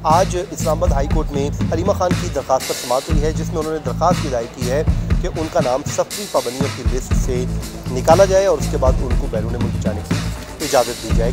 आज Islamabad high court में हलीमा खान की दरख्वास्त पर समाअत हुई है, जिसमें उन्होंने दरख्वास्त की दायर की है कि उनका नाम सफरी पाबंदियों की लिस्ट से निकाला जाए और उसके बाद उनको बैरून मुल्क जाने की इजाज़त दी जाए।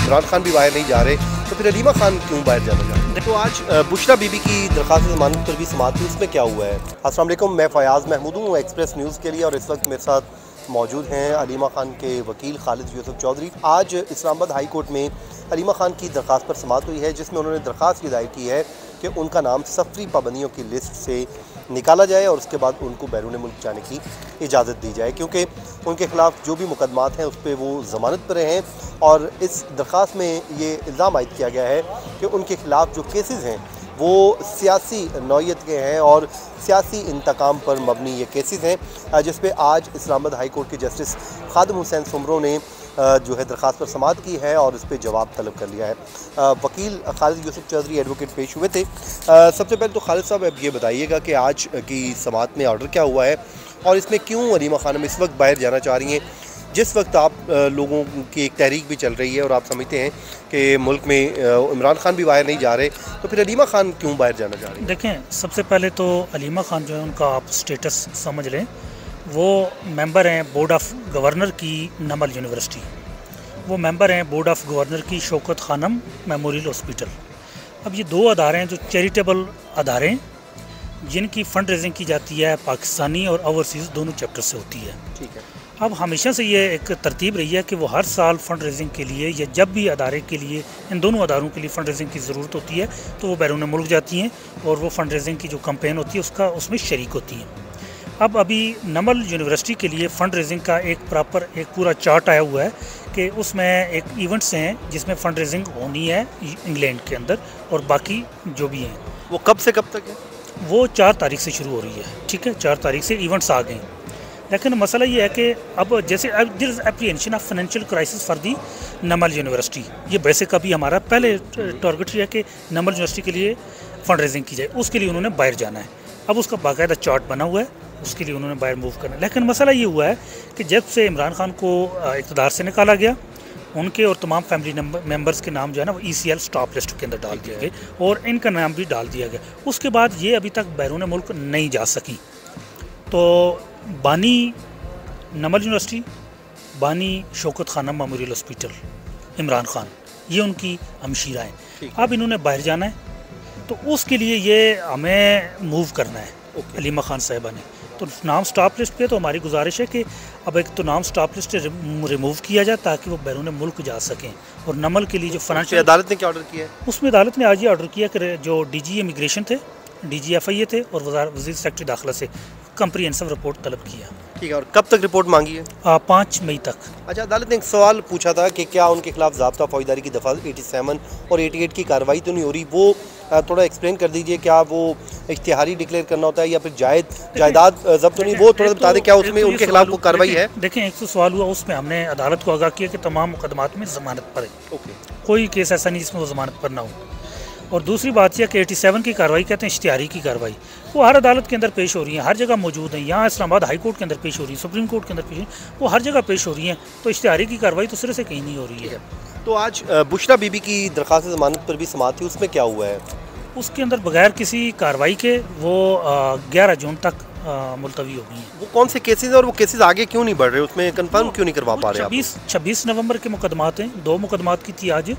इमरान खान भी बाहर नहीं जा रहे, तो फिर हलीमा खान क्यों बाहर जाना चाह रहे? तो आज बुशरा बीबी की दरख्वास्त ज़मानत पर भी समाअत हुई, उसमें क्या हुआ है? अस्सलाम वालेकुम, मैं फ़याज़ महमूद हूँ एक्सप्रेस न्यूज़ के लिए, और इस वक्त मेरे साथ मौजूद हैं हलीमा खान के वकील खालिद यूसुफ चौधरी। आज इस्लामाबाद हाई कोर्ट में हलीमा खान की दरख्वास्त पर समाअत हुई है, जिसमें उन्होंने दरख्वास्त की दायर की है कि उनका नाम सफरी पाबंदियों की लिस्ट से निकाला जाए और उसके बाद उनको बैरून मुल्क जाने की इजाज़त दी जाए, क्योंकि उनके ख़िलाफ़ जो भी मुकदमात हैं उस पर वो ज़मानत पर हैं। और इस दरख्वास्त में ये इल्ज़ाम आयद किया गया है कि उनके ख़िलाफ़ जो केसेस हैं वो सियासी नौयत के हैं और सियासी इंतकाम पर मबनी ये केसेस हैं, जिस पे आज इस्लामाबाद हाई कोर्ट के जस्टिस खादिम हुसैन सुमरो ने जो है दरख्वास्त पर समाअत की है और इस पर जवाब तलब कर लिया है। वकील खालिद यूसुफ चौधरी एडवोकेट पेश हुए थे। सबसे पहले तो खालिद साहब अब ये बताइएगा कि आज की समाअत में ऑर्डर क्या हुआ है और इसमें क्यों हलीमा खान इस वक्त बाहर जाना चाह रही हैं, जिस वक्त आप लोगों की एक तहरीक भी चल रही है और आप समझते हैं कि मुल्क में इमरान खान भी बाहर नहीं जा रहे, तो फिर हलीमा खान क्यों बाहर जाना चाह रही हैं? देखें, सबसे पहले तो हलीमा खान जो है उनका आप स्टेटस समझ लें, वो मेंबर हैं बोर्ड ऑफ गवर्नर की नमल यूनिवर्सिटी, वो मेंबर हैं बोर्ड ऑफ गवर्नर की शौकत खानम मेमोरियल हॉस्पिटल। अब ये दो अदारे हैं जो चैरिटेबल अदारे हैं, जिनकी फ़ंड रेजिंग की जाती है पाकिस्तानी और ओवरसीज़ दोनों चैप्टर से होती है। ठीक है। अब हमेशा से ये एक तरतीब रही है कि वो हर साल फ़ंड रेजिंग के लिए या जब भी अदारे के लिए, इन दोनों अदारों के लिए फ़ंड रेजिंग की ज़रूरत होती है तो वो बैरून मुल्क जाती हैं और वो फ़ंड रेजिंग की जो कैंपेन होती है उसमें शरीक होती हैं। अब अभी नमल यूनिवर्सिटी के लिए फ़ंड रेजिंग का एक पूरा चार्ट आया हुआ है कि उसमें एक इवेंट्स हैं जिसमें फ़ंड रेजिंग होनी है इंग्लैंड के अंदर, और बाकी जो भी हैं वो कब से कब तक है? वो 4 तारीख से शुरू हो रही है। ठीक है, 4 तारीख से इवेंट्स आ गए। लेकिन मसला ये है कि अब जैसे there is apprehension of financial crisis for the Namal university, ये वैसे कभी हमारा पहले टारगेट है कि नमल यूनिवर्सिटी के लिए फ़ंड रेजिंग की जाए, उसके लिए उन्होंने बाहर जाना है। अब उसका बाकायदा चार्ट बना हुआ है, उसके लिए उन्होंने बाहर मूव करना है। लेकिन मसला ये हुआ है कि जब से इमरान खान को इक़्तिदार से निकाला गया, उनके और तमाम फैमिली मेम्बर्स के नाम जो है ना वो ECL स्टॉप लिस्ट के अंदर डाल दिए गए और इनका नाम भी डाल दिया गया। उसके बाद ये अभी तक बैरून मुल्क नहीं जा सकी। तो बानी नमल यूनिवर्सिटी, बानी शौकत खानम मेमोरियल हॉस्पिटल, इमरान खान, ये उनकी हमशीरा हैं। अब इन्होंने बाहर जाना है, तो उसके लिए ये हमें मूव करना है हलीमा खान साहिबा ने। तो नाम स्टॉप लिस्ट पे तो हमारी गुजारिश है कि अब एक तो नाम स्टॉप लिस्ट रिमूव किया जाए ताकि वो बैरून मुल्क जा सकें। और नमल के लिए जो फाइनेंशियल, अदालत ने क्या ऑर्डर किया है? उसमें अदालत ने आज ये ऑर्डर किया कि जो DG इमिग्रेशन थे, DG FIA थे और वज़ीर सेक्रेटरी दाखिला से कम्प्रीहेंसिव रिपोर्ट तलब किया। ठीक है, और कब तक रिपोर्ट मांगी है? 5 मई तक। अच्छा, अदालत ने एक सवाल पूछा था कि क्या उनके खिलाफ ज़ाब्ता फौजदारी की दफ़ा 87 और 88 की कार्रवाई तो नहीं हो रही, वो थोड़ा एक्सप्लेन कर दीजिए। क्या वो इश्तिहारी डिक्लेयर करना होता है या फिर जायदाद जब्त नहीं, वो थोड़ा बता दें क्या उसमें उनके खिलाफ को कार्रवाई है? देखें, एक तो सवाल हुआ, उसमें हमने अदालत को आगाह किया कि तमाम मुकदमात में ज़मानत पर है। कोई केस ऐसा नहीं जिसमें वो ज़मानत पर ना हो। और दूसरी बात यह कि 87 की कार्रवाई कहते हैं इश्तिहारी की कार्रवाई, वो हर अदालत के अंदर पेश हो रही है, हर जगह मौजूद है। यहाँ इस्लामाबाद हाई कोर्ट के अंदर पेश हो रही है, सुप्रीम कोर्ट के अंदर पेश हो रही है, वो हर जगह पेश हो रही हैं। तो इश्तिहारी की कार्रवाई तो सिरे से कहीं नहीं हो रही है। तो आज बुशरा बीबी की दरख्वास्त ज़मानत पर भी समाअत थी, उसमें क्या हुआ है? उसके अंदर बगैर किसी कार्रवाई के वो 11 जून तक मुलतवी हो गई हैं। वो कौन से केसेस हैं और वो केसेस आगे क्यों नहीं बढ़ रहे, उसमें कंफर्म क्यों नहीं करवा पा रहे? 26 नवंबर के मुकदमात हैं, 2 मुकदमात की थी आज।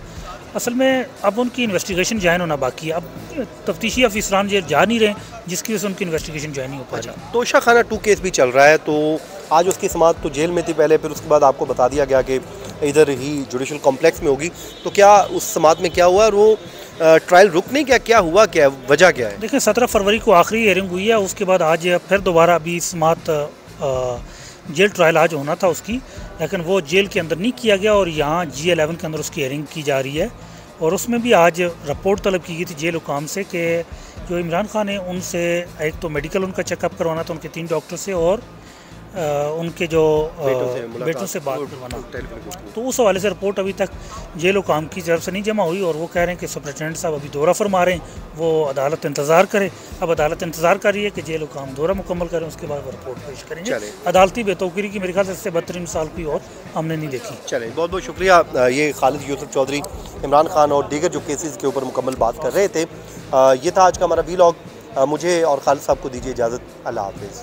असल में अब उनकी इन्वेस्टिगेशन ज्वाइन होना बाकी है। अब तफ्तीशी अफसरान ये जा नहीं रहे, जिसकी वजह से उनकी इन्वेस्टिगेशन ज्वाइन नहीं हो पा रही। तोशा खाना 2 केस भी चल रहा है, तो आज उसकी समाअत तो जेल में थी पहले, फिर उसके बाद आपको बता दिया गया कि इधर ही जुडिशल कॉम्प्लेक्स में होगी। तो क्या उस समाअत में क्या हुआ और वो ट्रायल रुक नहीं गया, क्या हुआ, क्या वजह क्या है? देखिए, 17 फरवरी को आखिरी हियरिंग हुई है, उसके बाद आज फिर दोबारा अभी समाअत जेल ट्रायल आज होना था उसकी, लेकिन वो जेल के अंदर नहीं किया गया और यहाँ G11 के अंदर उसकी हियरिंग की जा रही है। और उसमें भी आज रिपोर्ट तलब की गई थी जेल हुकाम से कि जो इमरान खान है उनसे एक तो मेडिकल उनका चेकअप करवाना था उनके 3 डॉक्टर से, और उनके जो बेटों से बात करवाना, तो उस हवाले से रिपोर्ट अभी तक जेल हुकाम की तरफ से नहीं जमा हुई और वो कह रहे हैं कि सुपरिटेंडेंट साहब अभी दौरा फरमा रहे हैं, वो अदालत इंतज़ार करे। अब अदालत इंतज़ार कर रही है कि जेल हुकाम दौरा मुकम्मल करें, उसके बाद वो रिपोर्ट पेश करेंगे। अदालती बेतौकीरी की मेरे ख्याल से इससे बदतरीन मिसाल कोई और हमने नहीं देखी। चले, बहुत बहुत शुक्रिया। ये खालिद यूसुफ चौधरी इमरान खान और दीगर जो केसेस के ऊपर मुकम्मल बात कर रहे थे। ये था आज का हमारा वीलॉग। मुझे और खालिद साहब को दीजिए इजाज़त। अल्लाह हाफ़िज़।